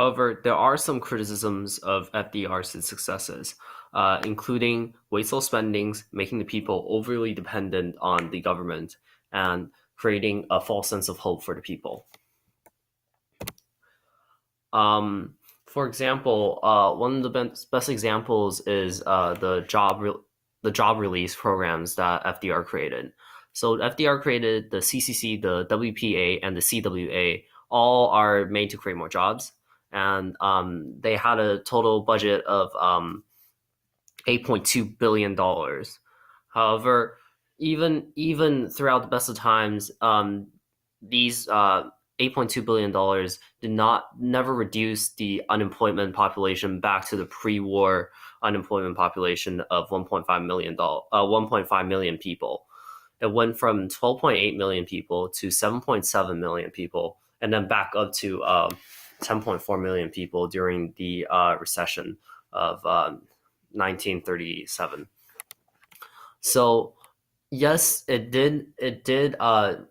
However, there are some criticisms of FDR's successes, including wasteful spendings, making the people overly dependent on the government, and creating a false sense of hope for the people. For example, one of the best examples is the job release programs that FDR created. So FDR created the CCC, the WPA, and the CWA. All are made to create more jobs, and they had a total budget of $8.2 billion. However, even throughout the best of times, these $8.2 billion never reduce the unemployment population back to the pre-war unemployment population of 1.5 million people. It went from 12.8 million people to 7.7 million people, and then back up to 10.4 million people during the recession of 1937. So yes, it did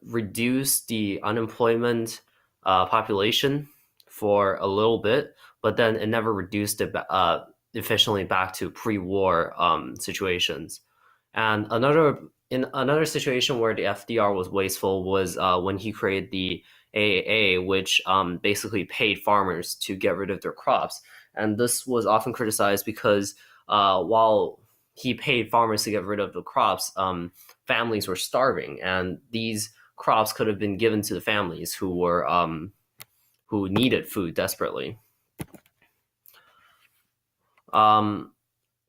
reduce the unemployment population for a little bit, but then it never reduced it efficiently back to pre-war situations. And another situation where the FDR was wasteful was when he created the AAA, which basically paid farmers to get rid of their crops. And this was often criticized because while he paid farmers to get rid of the crops, families were starving, and these crops could have been given to the families who needed food desperately.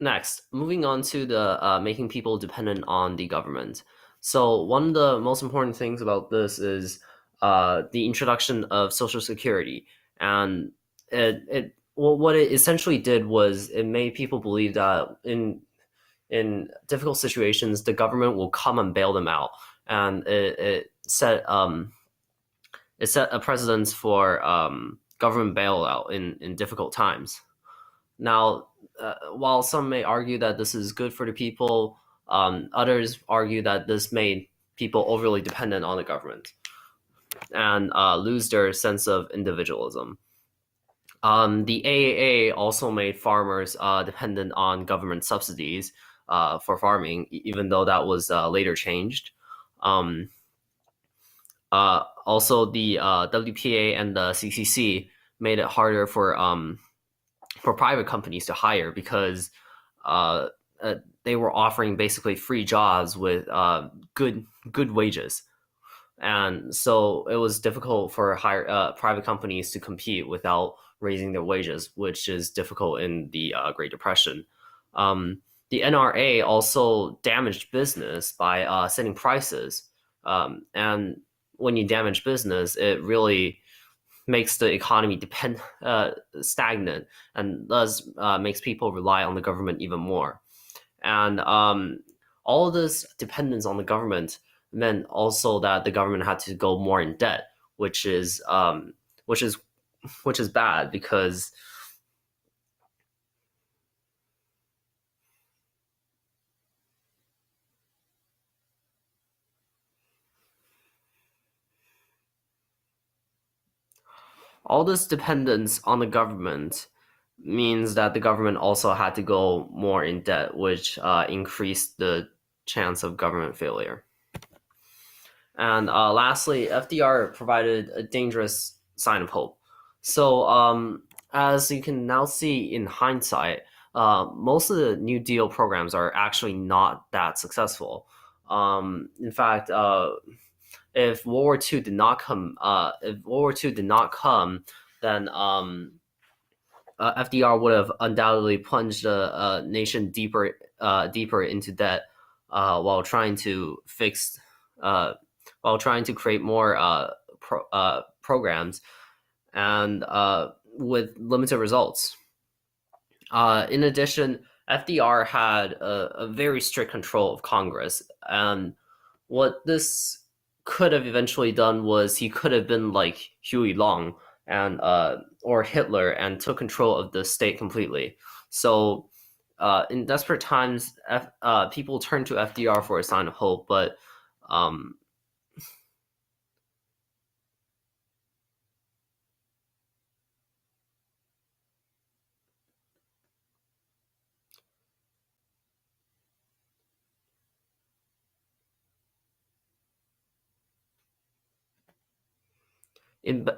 Next, moving on to the making people dependent on the government. So one of the most important things about this is the introduction of Social Security, and what it essentially did was it made people believe that in difficult situations the government will come and bail them out, and it set a precedence for government bailout in difficult times. Now, while some may argue that this is good for the people, others argue that this made people overly dependent on the government and lose their sense of individualism. The AAA also made farmers dependent on government subsidies for farming, even though that was later changed. Also, the WPA and the CCC made it harder for private companies to hire because they were offering basically free jobs with good wages, and so it was difficult for private companies to compete without raising their wages, which is difficult in the Great Depression. The NRA also damaged business by setting prices, and when you damage business, it really makes the economy stagnant, and thus makes people rely on the government even more. And all of this dependence on the government meant also that the government had to go more in debt, which is bad because all this dependence on the government means that the government also had to go more in debt, which increased the chance of government failure. And lastly, FDR provided a dangerous sign of hope. So as you can now see in hindsight, most of the New Deal programs are actually not that successful. In fact, if World War II did not come, then FDR would have undoubtedly plunged the nation deeper into debt while trying to create more programs, and with limited results. In addition, FDR had a very strict control of Congress, and what this could have eventually done was he could have been like Huey Long and or Hitler and took control of the state completely. So in desperate times, people turn to FDR for a sign of hope, but In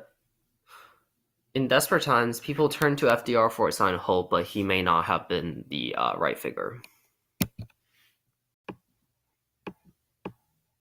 in desperate times, people turn to FDR for a sign of hope, but he may not have been the right figure.